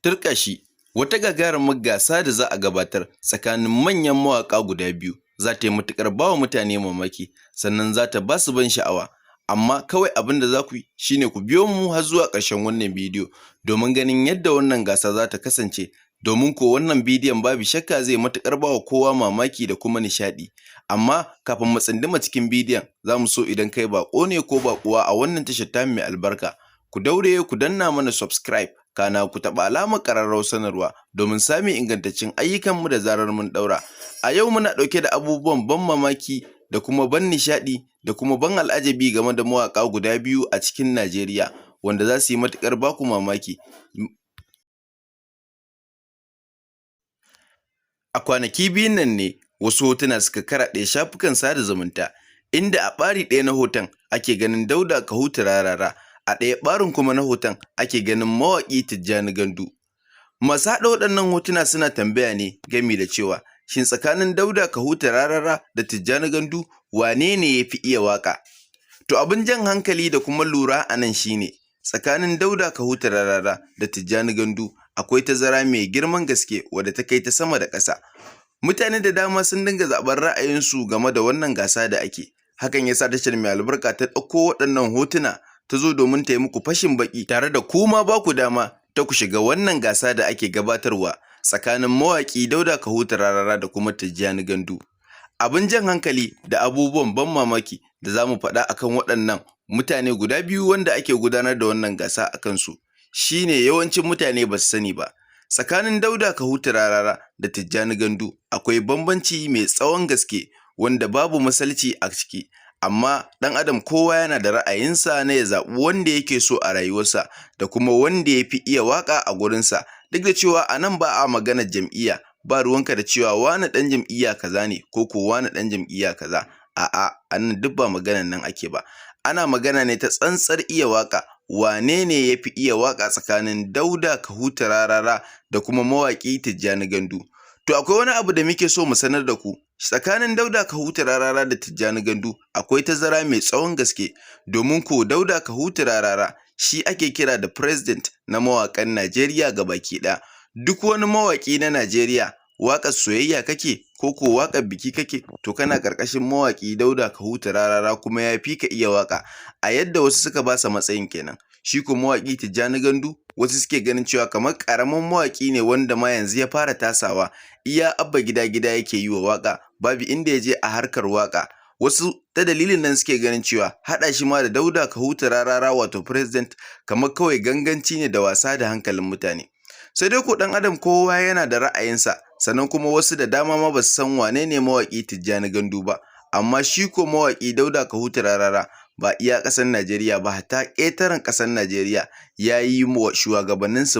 Turƙashi wata gagarumar gasa da za a gabatar tsakanin manyan mawaƙa guda biyu za ta yi matuƙar ba wa mutane mamaki sannan za ta ba su ban sha'awa. Amma kawai abin da za ku yi shi ne ku biyo mu har zuwa ƙarshen wannan bidiyo domin ganin yadda wannan gasa za ta kasance. Domin ko wannan bidiyon babu shakka zai matuƙar ba wa kowa mamaki da kuma nishaɗi. Amma kafin mu tsunduma cikin bidiyon za mu so idan kai baƙo ne ko baƙuwa a wannan tashar tamu mai albarka, ku daure ku danna mana subscribe kana ku taɓa alamar ƙararrawar sanarwa domin samun ingantaccen ayyukanmu da zarar mun ɗaura. A yau muna ɗauke da abubuwan ban mamaki da kuma ban nishaɗi da kuma ban al'ajabi game da mawaƙa guda biyu a cikin Najeriya wanda za su yi matuƙar ba ku mamaki. A kwanaki biyun nan ne wasu hotuna suka karaɗe shafukan sada zumunta, inda a ɓari ɗaya na hoton ake ganin Dauda Kahutu Rarara, a ɗaya ɓarin kuma na hoton ake ganin mawaƙi Tijjani Gandu. Masu haɗa waɗannan hotuna suna tambaya ne gami da cewa shin tsakanin Dauda Kahutu Rarara da Tijjani Gandu wane ne ya fi iya waƙa? To abin jan hankali da kuma lura a nan shi ne tsakanin Dauda Kahutu Rarara da Tijjani Gandu akwai tazara mai girman gaske wadda ta kai ta sama da ƙasa. Mutane da dama sun dinga zaɓar ra'ayinsu game da wannan gasa da ake. Hakan ya sa tashar mai albarka ta ɗauko waɗannan hotuna ta zo domin ta yi muku fashin baƙi tare da kuma ba ku dama ta ku shiga wannan gasa da ake gabatarwa tsakanin mawaƙi Dauda Kahutu Rarara da kuma Tijjani Gandu. Abin jan hankali da abubuwan ban mamaki da za mu faɗa akan waɗannan mutane guda biyu wanda ake gudanar da wannan gasa a kansu shi ne yawancin mutane ba su sani ba. Tsakanin Dauda Kahutu Rarara da Tijjani Gandu akwai bambanci mai tsawon gaske wanda babu misalci a ciki. Amma ɗan adam kowa yana da ra'ayinsa na ya zaɓi wanda yake so a rayuwarsa da kuma wanda ya fi iya waƙa a gurinsa. Duk da cewa a nan ba a maganar jam'iyya, ba ruwanka da cewa wane ɗan jam'iyya kaza ne ko ko wane ɗan jam'iyya kaza. A'a, a nan duk ba maganar nan ake ba. Ana magana ne ta tsantsar iya waƙa. Wane ne ya fi iya waƙa tsakanin Dauda Kahutu Rarara da kuma mawaƙi Tijjani Gandu? To akwai wani abu da muke so mu sanar da ku. Tsakanin Dauda Kahutu Rarara da Tijjani Gandu akwai tazara mai tsawon gaske, domin ko Dauda Kahutu Rarara shi ake kira da president na mawaƙan Najeriya gabaki ɗaya. Duk wani mawaƙi na Najeriya, waƙar soyayya kake ko ko waƙar biki kake, to kana ƙarƙashin mawaƙi Dauda Kahutu Rarara kuma ya fi ka iya waƙa. A yadda wasu suka ba sa matsayin kenan. Shi ko mawaƙi Tijjani Gandu wasu suke ganin cewa kamar ƙaramin mawaƙi ne wanda ma yanzu ya fara tasawa. Iya Abba Gida Gida yake yi wa waƙa, babu inda ya je a harkar waƙa. Wasu ta dalilin nan suke ganin cewa haɗa shi ma da Dauda Kahutu Rarara wato president kamar kawai ganganci ne da wasa da hankalin mutane. Sai dai ko ɗan adam kowa yana da ra'ayinsa, sannan kuma wasu da dama ma ba su san wane ne mawaƙi Tijjani Gandu ba. Amma shi ko mawaƙi Dauda Kahutu Rarara ba iya ƙasar Najeriya ba, hatta ƙetaren ƙasar Najeriya ya yi wa shugabanninsu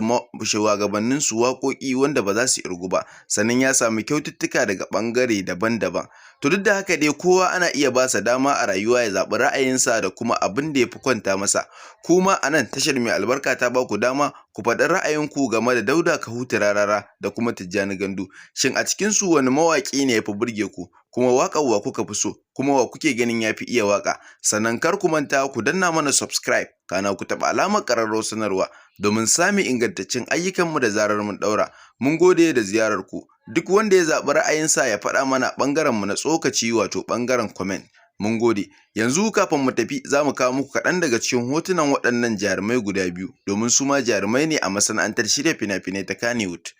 waƙoƙi wanda ba za su irgu ba, sannan ya sami kyaututtuka daga ɓangare daban-daban. To duk da haka dai kowa ana iya ba sa dama a rayuwa ya zaɓi ra'ayinsa da kuma abin da ya fi kwanta masa. Kuma a nan tashar mai albarka ta ba ku dama ku faɗi ra'ayinku game da Dauda Kahutu Rarara da kuma Tijjani Gandu. Shin a cikinsu wani mawaƙi ne ya fi burge ku? Kuma waƙar wa kuka fi so? Kuma wa kuke ganin ya fi iya waƙa? Sannan kar ku manta ku danna mana subscribe kana ku taɓa alamar ƙararrawar sanarwa domin samun ingantaccen ayyukanmu da zarar mun ɗaura. Mun gode da ziyarar ku. Duk wanda ya zaɓi ra'ayinsa ya faɗa mana ɓangarenmu na tsokaci wato ɓangaren comment. Mun gode. Yanzu kafin mu tafi za mu kawo muku kaɗan daga cikin hotunan waɗannan jarumai guda biyu domin su ma jarumai ne a masana'antar shirya fina-finai ta Kannywood.